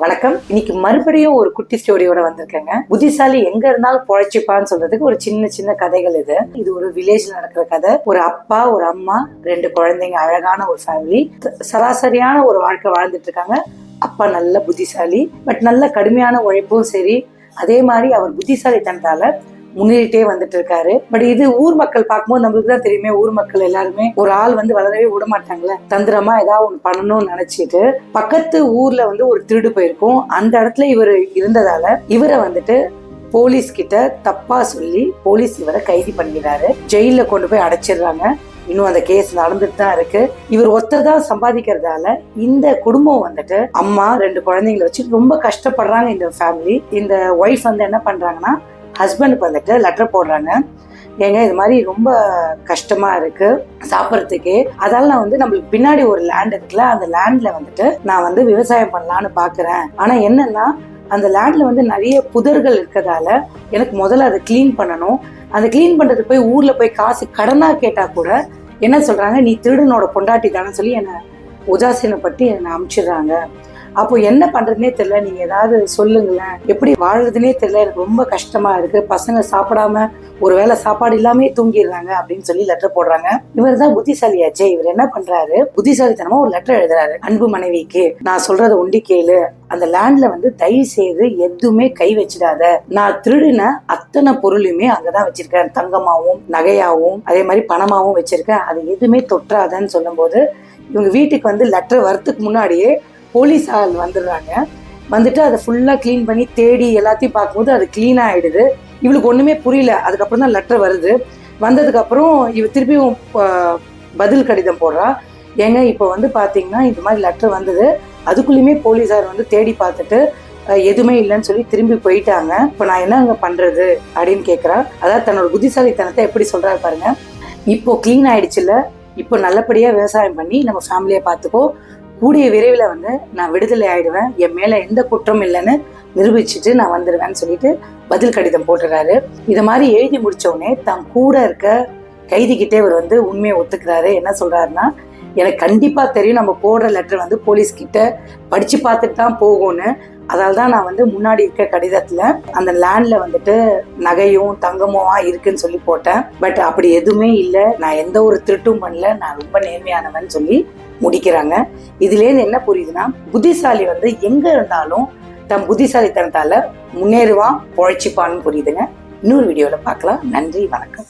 வணக்கம். இன்னைக்கு மறுபடியும் ஒரு குட்டி ஸ்டோரியோட வந்திருக்கேங்க. புத்திசாலி எங்க இருந்தாலும் பொழைச்சிப்பான்னு சொல்றதுக்கு ஒரு சின்ன சின்ன கதைகள் இது ஒரு வில்லேஜ்ல நடக்கிற கதை. ஒரு அப்பா, ஒரு அம்மா, 2 குழந்தைங்க, அழகான ஒரு ஃபேமிலி, சராசரியான ஒரு வாழ்க்கை வாழ்ந்துட்டு இருக்காங்க. அப்பா நல்ல புத்திசாலி, பட் நல்ல கடுமையான உழைப்பும் சரி, அதே மாதிரி அவர் புத்திசாலித்தனத்தால முன்னேறிட்டே வந்துட்டு இருக்காரு. பட் இது ஊர் மக்கள் பார்க்கும்போது நம்மளுக்கு தான் தெரியுமே, ஊர் மக்கள் எல்லாருமே ஒரு ஆள் வளரவே விட மாட்டாங்களே, தந்திரமா ஏதாவது ஒண்ணு பண்ணணும்னு நினைச்சிட்டு பக்கத்து ஊர்ல ஒரு திருடு போயிருக்கும். அந்த இடத்துல இவர் இருந்ததால இவரை போலீஸ் கிட்ட தப்பா சொல்லி போலீஸ் இவரை கைது பண்ணிடுறாரு. ஜெயில கொண்டு போய் அடைச்சிடுறாங்க. இன்னும் அந்த கேஸ் நடந்துட்டு தான் இருக்கு. இவர் ஒருத்தர் தான் சம்பாதிக்கிறதால இந்த குடும்பம் அம்மா 2 குழந்தைங்களை வச்சு ரொம்ப கஷ்டப்படுறாங்க. இந்த ஃபேமிலி, இந்த ஒய்ஃப் என்ன பண்றாங்கன்னா, ஹஸ்பண்டுக்கு லெட்டர் போடுறாங்க. ஏங்க, இது மாதிரி ரொம்ப கஷ்டமா இருக்கு சாப்பிட்றதுக்கே, அதால நான் நம்மளுக்கு பின்னாடி ஒரு லேண்ட் இருக்குல்ல, அந்த லேண்ட்ல நான் விவசாயம் பண்ணலான்னு பாக்குறேன். ஆனா என்னன்னா, அந்த லேண்ட்ல நிறைய புதர்கள் இருக்கிறதால எனக்கு முதல்ல அதை கிளீன் பண்ணணும். அந்த கிளீன் பண்றதுக்கு போய் ஊர்ல போய் காசு கடனா கேட்டா கூட என்ன சொல்றாங்க, நீ திருடனோட பொண்டாட்டி தானே சொல்லி என்னை உதாசீனப்பட்டு என்னை அனுப்பிச்சிடுறாங்க. அப்போ என்ன பண்றதுனே தெரியல, நீங்க ஏதாவது சொல்லுங்களேன், எப்படி வாழ்றதுனே தெரியல, எனக்கு ரொம்ப கஷ்டமா இருக்கு, பசங்க சாப்பிடாம ஒருவேளை சாப்பாடு இல்லாமே தூங்கிடுறாங்க அப்படின்னு சொல்லி லெட்டர் போடுறாங்க. இவர் தான் புத்திசாலியாச்சே. இவர் என்ன பண்றாரு, புத்திசாலித்தனமா ஒரு லெட்டர் எழுதுறாரு. அன்பு மனைவிக்கு, நான் சொல்றத ஒண்டி கேளு, அந்த லேண்ட்ல தயவு செய்து எதுவுமே கை வச்சிடாத, நான் திருடின அத்தனை பொருளுமே அங்கதான் வச்சிருக்கேன், தங்கமாவும் நகையாவும் அதே மாதிரி பணமாவும் வச்சிருக்கேன், அது எதுவுமே தொற்றாதன்னு சொல்லும் போது இவங்க வீட்டுக்கு லெட்டர் வரத்துக்கு முன்னாடியே போலீஸ் ஆள் வந்துடுறாங்க. வந்துட்டு அதை ஃபுல்லா கிளீன் பண்ணி தேடி எல்லாத்தையும் பார்க்கும்போது அது கிளீன் ஆயிடுது. இவளுக்கு ஒண்ணுமே புரியல. அதுக்கப்புறம் தான் லெட்டர் வருது. வந்ததுக்கு அப்புறம் இவ திருப்பியும் பதில் கடிதம் போடுறா. ஏங்க, இப்போ பாத்தீங்கன்னா இந்த மாதிரி லெட்டர் வந்தது, அதுக்குள்ளயுமே போலீஸார் தேடி பார்த்துட்டு எதுவுமே இல்லைன்னு சொல்லி திரும்பி போயிட்டாங்க. இப்போ நான் என்னங்க பண்றது அப்படின்னு கேட்குறா. அதாவது தன்னோட புத்திசாலித்தனத்தை எப்படி சொல்றாரு பாருங்க. இப்போ கிளீன் ஆயிடுச்சுல்ல, இப்போ நல்லபடியா விவசாயம் பண்ணி நம்ம ஃபேமிலியை பார்த்துக்கோ, கூடிய விரைவில் நான் விடுதலை ஆயிடுவேன், என் மேல எந்த குற்றம் இல்லைன்னு நிரூபிச்சுட்டு நான் வந்துடுவேன்னு சொல்லிட்டு பதில் கடிதம் போட்டுறாரு. இதை மாதிரி எழுதி முடிச்ச உடனே தான் கூட இருக்க கைதிக்கிட்டே இவர் உண்மையை ஒத்துக்கிறாரு. என்ன சொல்றாருன்னா, எனக்கு கண்டிப்பா தெரியும் நம்ம போடுற லெட்டர் போலீஸ் கிட்ட படிச்சு பார்த்துட்டு தான் போகும்னு, அதால தான் நான் முன்னாடி இருக்க கடிதத்துல அந்த லேண்ட்ல நகையும் தங்கமுமா இருக்குன்னு சொல்லி போட்டேன். பட் அப்படி எதுவுமே இல்லை, நான் எந்த ஒரு திருட்டும் பண்ணல, நான் ரொம்ப நேர்மையானவன் சொல்லி முடிக்கிறாங்க. இதுல இருந்து என்ன புரியுதுன்னா, புத்திசாலி எங்க இருந்தாலும் தன் புத்திசாலித்தனத்தால முன்னேறுவான், பொழைச்சிப்பான்னு புரியுதுங்க. இன்னொரு வீடியோல பார்க்கலாம். நன்றி, வணக்கம்.